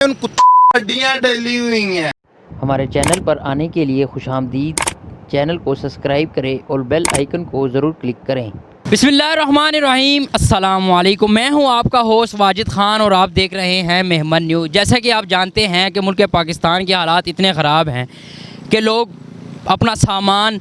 हड्डियां डली हुई हैं। हमारे चैनल पर आने के लिए खुशामदीद। चैनल को सब्सक्राइब करें और बेल आइकन को ज़रूर क्लिक करें। बिस्मिल्लाहिर्रहमानिर्रहीम, अस्सलाम वालेकुम। मैं हूं आपका होस्ट वाजिद ख़ान और आप देख रहे हैं मेहमान न्यूज़। जैसा कि आप जानते हैं कि मुल्क पाकिस्तान के हालात इतने ख़राब हैं कि लोग अपना सामान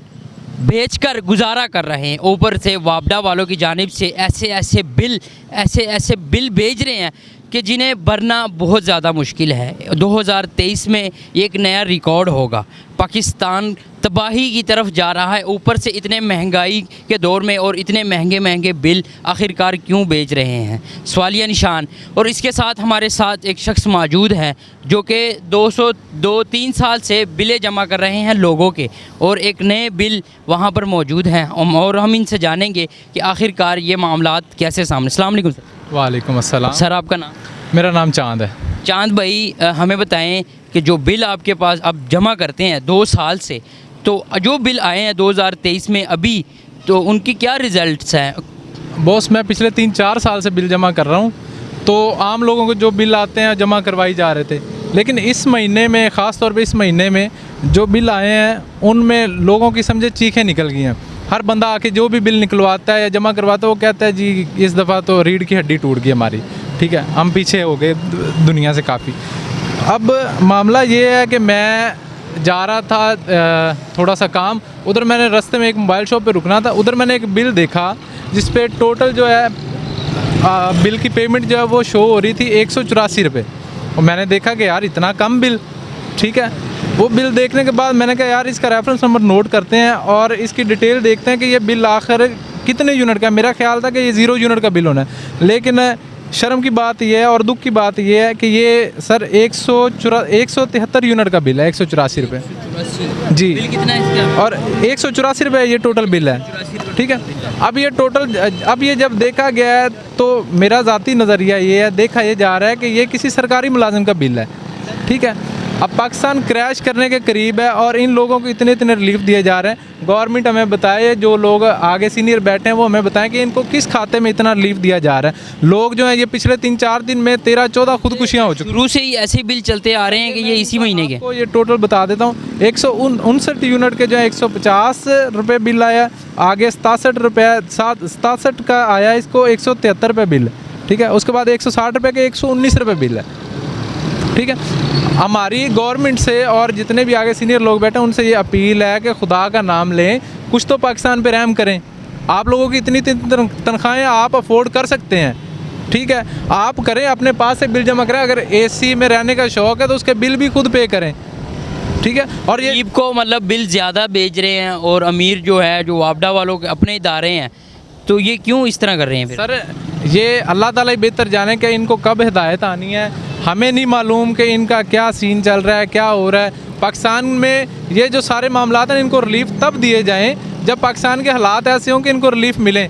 बेचकर गुजारा कर रहे हैं। ऊपर से वापडा वालों की जानिब से ऐसे ऐसे बिल भेज रहे हैं कि जिन्हें भरना बहुत ज़्यादा मुश्किल है। 2023 में एक नया रिकॉर्ड होगा। पाकिस्तान तबाही की तरफ जा रहा है। ऊपर से इतने महंगाई के दौर में और इतने महंगे बिल आखिरकार क्यों भेज रहे हैं, सवालिया निशान। और इसके साथ हमारे साथ एक शख्स मौजूद है जो कि 203 साल से बिलें जमा कर रहे हैं लोगों के, और एक नए बिल वहाँ पर मौजूद हैं और हम इनसे जानेंगे कि आखिरकार ये मामलात कैसे सामने। अस्सलाम वालेकुम सर। वालेकुम अस्सलाम। सर आपका नाम? मेरा नाम चांद है। चांद भाई, हमें बताएं कि जो बिल आपके पास अब जमा करते हैं 2 साल से, तो जो बिल आए हैं 2023 में अभी, तो उनकी क्या रिज़ल्ट्स हैं? बॉस, मैं पिछले 3-4 साल से बिल जमा कर रहा हूँ, तो आम लोगों को जो बिल आते हैं जमा करवाई जा रहे थे, लेकिन इस महीने में, ख़ास तौर पे इस महीने में जो बिल आए हैं उनमें लोगों की समझे चीखें निकल गई हैं। हर बंदा आके जो भी बिल निकलवाता है या जमा करवाता है वो कहता है जी इस दफ़ा तो रीढ़ की हड्डी टूट गई हमारी, ठीक है, हम पीछे हो गए दुनिया से काफ़ी। अब मामला ये है कि मैं जा रहा था थोड़ा सा काम, उधर मैंने रास्ते में एक मोबाइल शॉप पे रुकना था, उधर मैंने एक बिल देखा जिस पे टोटल जो है बिल की पेमेंट जो है वो शो हो रही थी 184 रुपये। और मैंने देखा कि यार इतना कम बिल, ठीक है। वो बिल देखने के बाद मैंने कहा यार इसका रेफरेंस नंबर नोट करते हैं और इसकी डिटेल देखते हैं कि ये बिल आखिर कितने यूनिट का है। मेरा ख्याल था कि ये 0 यूनिट का बिल होना है, लेकिन शर्म की बात यह है और दुख की बात यह है कि ये सर 173 यूनिट का बिल है, 184 रुपये जी। बिल कितना है इसका? और 184 रुपये ये टोटल बिल है, ठीक है। अब ये जब देखा गया है तो मेरा ज़ाती नज़रिया ये है, देखा ये जा रहा है कि ये किसी सरकारी मुलाजिम का बिल है, ठीक है। अब पाकिस्तान क्रैश करने के करीब है और इन लोगों को इतने रिलीफ दिए जा रहे हैं। गवर्नमेंट हमें बताए, जो लोग आगे सीनियर बैठे हैं वो हमें बताएं कि इनको किस खाते में इतना रिलीफ दिया जा रहा है। लोग जो हैं ये पिछले 3-4 दिन में 13-14 खुदकुशियाँ हो चुकी। शुरू से ही ऐसे बिल चलते आ रहे हैं कि ये इसी महीने के? आपको ये टोटल बता देता हूँ, 159 यूनिट के जो है 150 रुपये बिल आया, आगे 67 का आया, इसको 173 रुपये बिल, ठीक है। उसके बाद 160 रुपये के 119 रुपये बिल है, ठीक है। हमारी गवर्नमेंट से और जितने भी आगे सीनियर लोग बैठे हैं उनसे ये अपील है कि खुदा का नाम लें, कुछ तो पाकिस्तान पे रहम करें। आप लोगों की इतनी तनख्वाहें आप अफोर्ड कर सकते हैं, ठीक है, आप करें, अपने पास से बिल जमा करें। अगर एसी में रहने का शौक़ है तो उसके बिल भी खुद पे करें, ठीक है। और ये गरीब को मतलब बिल ज़्यादा भेज रहे हैं और अमीर जो है, जो वापडा वालों के अपने इदारे हैं, तो ये क्यों इस तरह कर रहे हैं फिर? सर ये अल्लाह ताला ही बेहतर जाने कि इनको कब हिदायत आनी है, हमें नहीं मालूम कि इनका क्या सीन चल रहा है, क्या हो रहा है पाकिस्तान में। ये जो सारे मामलात हैं इनको रिलीफ तब दिए जाएं जब पाकिस्तान के हालात ऐसे हों कि इनको रिलीफ मिले।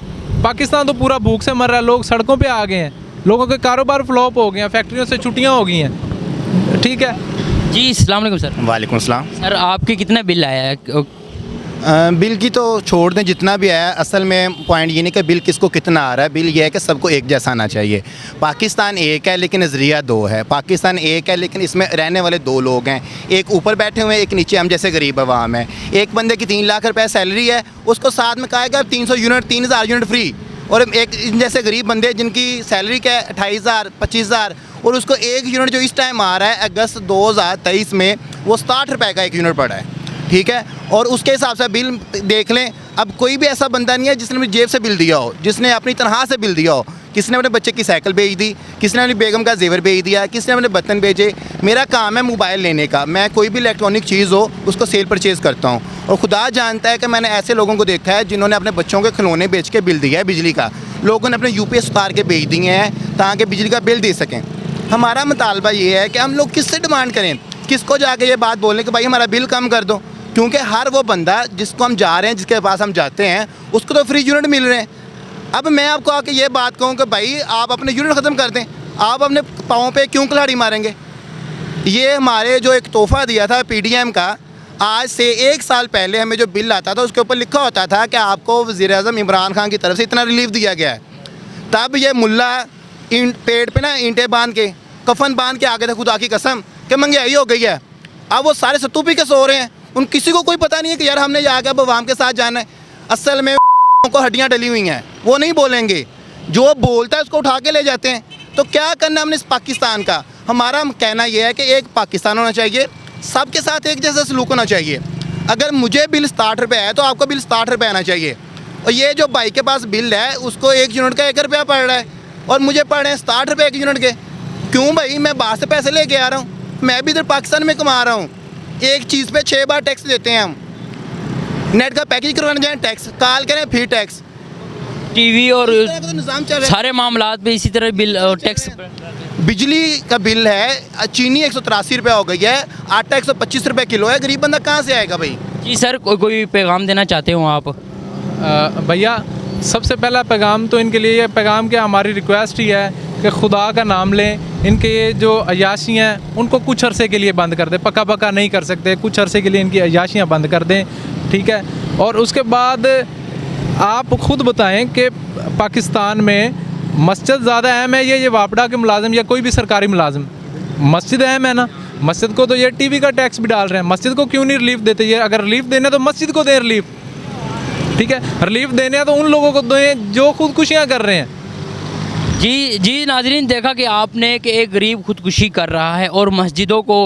पाकिस्तान तो पूरा भूख से मर रहा है, लोग सड़कों पे आ गए हैं, लोगों के कारोबार फ्लॉप हो गए हैं, फैक्ट्रियों से छुट्टियाँ हो गई हैं, ठीक है जी। अस्सलाम वालेकुम सर। वालेकुम सलाम। सर आपके कितना बिल आया है? बिल की तो छोड़ दें, जितना भी आया, असल में पॉइंट ये नहीं कि बिल किसको कितना आ रहा है। बिल ये है कि सबको एक जैसा आना चाहिए। पाकिस्तान एक है लेकिन नज़रिया 2 है। पाकिस्तान एक है लेकिन इसमें रहने वाले 2 लोग हैं, एक ऊपर बैठे हुए हैं, एक नीचे हम जैसे गरीब आवाम है। एक बंदे की 3 लाख रुपए सैलरी है, उसको साथ में कहा गया 300 यूनिट, 3000 यूनिट फ्री। और एक जैसे गरीब बंदे जिनकी सैलरी क्या है 28,000 25,000, और उसको 1 यूनिट जो इस टाइम आ रहा है अगस्त 2023 में, वो 60 रुपये का 1 यूनिट पड़ा है, ठीक है। और उसके हिसाब से बिल देख लें। अब कोई भी ऐसा बंदा नहीं है जिसने अपनी जेब से बिल दिया हो, जिसने अपनी तनख्वाह से बिल दिया हो। किसने अपने बच्चे की साइकिल भेज दी, किसने अपनी बेगम का जेवर भेज दिया, किसने अपने बर्तन भेजे। मेरा काम है मोबाइल लेने का, मैं कोई भी इलेक्ट्रॉनिक चीज़ हो उसको सेल परचेज़ करता हूँ। और खुदा जानता है कि मैंने ऐसे लोगों को देखा है जिन्होंने अपने बच्चों के खिलौने बेच के बिल दिया है बिजली का। लोगों ने अपने UPS उतार के भेज दिए हैं ताकि बिजली का बिल दे सकें। हमारा मुतालबा ये है कि हम लोग किससे डिमांड करें, किसको जाके ये बात बोलें कि भाई हमारा बिल कम कर दो, क्योंकि हर वो बंदा जिसको हम जा रहे हैं, जिसके पास हम जाते हैं, उसको तो फ्री यूनिट मिल रहे हैं। अब मैं आपको आके ये बात कहूँ कि भाई आप अपने यूनिट ख़त्म कर दें, आप अपने पाँव पे क्यों कुल्हाड़ी मारेंगे। ये हमारे जो एक तोहफ़ा दिया था PDM का, आज से 1 साल पहले हमें जो बिल आता था उसके ऊपर लिखा होता था कि आपको वज़ीर-ए-आज़म इमरान खान की तरफ से इतना रिलीफ दिया गया है। तब ये मुल्ला पेड़ पे ना ईंटें बांध के कफन बांध के आ गए थे खुदा की कसम कि महंगाई हो गई है। अब वो सारे सत्तू पी के सो रहे हैं, उन किसी को कोई पता नहीं है कि यार हमने जाकर अब अवाम के साथ जाना है। असल में को हड्डियाँ डली हुई हैं, वो नहीं बोलेंगे, जो बोलता है उसको उठा के ले जाते हैं। तो क्या करना हमने इस पाकिस्तान का? हमारा कहना यह है कि एक पाकिस्तान होना चाहिए, सबके साथ एक जैसा सलूक होना चाहिए। अगर मुझे बिल 60 रुपये है तो आपको बिल 60 रुपये आना चाहिए। और ये जो भाई के पास बिल है उसको 1 यूनिट का 1 रुपया पड़ रहा है और मुझे पड़ रहे हैं 60 रुपये 1 यूनिट के। क्यों भाई? मैं बाहर से पैसे लेके आ रहा हूँ, मैं भी इधर पाकिस्तान में कमा रहा हूँ। एक चीज़ पे 6 बार टैक्स देते हैं हम। नेट का पैकेज करवाने जाएँ टैक्स, कॉल करें फिर टैक्स। टीवी और इस तरह का तो निज़ाम चल रहा है। सारे मामलात पे इसी तरह बिल और टैक्स। बिजली का बिल है, चीनी 183 रुपये हो गई है, आटा 125 रुपये किलो है। गरीब बंदा कहाँ से आएगा भाई? जी सर, कोई पैगाम देना चाहते हो आप? भैया सबसे पहला पैगाम तो इनके लिए, ये पैगाम क्या, हमारी रिक्वेस्ट ही है कि खुदा का नाम लें। इनके ये जो अयाशी हैं उनको कुछ अरसे के लिए बंद कर दें, पक्का पक्का नहीं कर सकते, कुछ अरसे के लिए इनकी अयाशियाँ बंद कर दें, ठीक है। और उसके बाद आप ख़ुद बताएं कि पाकिस्तान में मस्जिद ज़्यादा अहम है ये वापडा के मुलाजिम या कोई भी सरकारी मुलाजिम? मस्जिद अहम है ना। मस्जिद को तो ये टीवी का टैक्स भी डाल रहे हैं, मस्जिद को क्यों नहीं रिलीफ देते? ये अगर रिलीफ देने तो मस्जिद को दें रिलीफ, ठीक है। रिलीफ देने हैं तो उन लोगों को दें जो खुदकुशियाँ कर रहे हैं। जी नाज़रीन, देखा कि आपने कि एक गरीब खुदकुशी कर रहा है और मस्जिदों को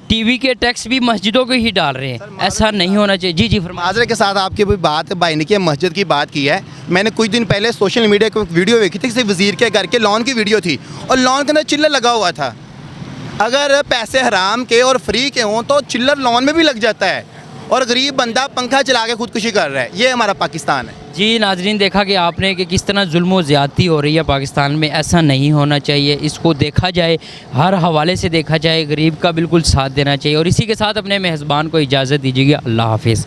टीवी के टैक्स भी मस्जिदों को ही डाल रहे हैं। ऐसा नहीं होना चाहिए। जी फरमाइए। माजरे के साथ आपकी भी बात भाई ने की मस्जिद की बात की है। मैंने कुछ दिन पहले सोशल मीडिया को वीडियो देखी थी, किसी वज़ीर के घर के लॉन की वीडियो थी और लॉन के अंदर चिल्लर लगा हुआ था। अगर पैसे हराम के और फ्री के हों तो चिल्लर लॉन में भी लग जाता है और गरीब बंदा पंखा चला के खुदकुशी कर रहा है। ये हमारा पाकिस्तान है। जी नाज़रीन, देखा कि आपने कि किस तरह जुल्म व ज़्यादती हो रही है पाकिस्तान में। ऐसा नहीं होना चाहिए, इसको देखा जाए, हर हवाले से देखा जाए, गरीब का बिल्कुल साथ देना चाहिए। और इसी के साथ अपने मेज़बान को इजाज़त दीजिएगा। अल्लाह हाफिज़।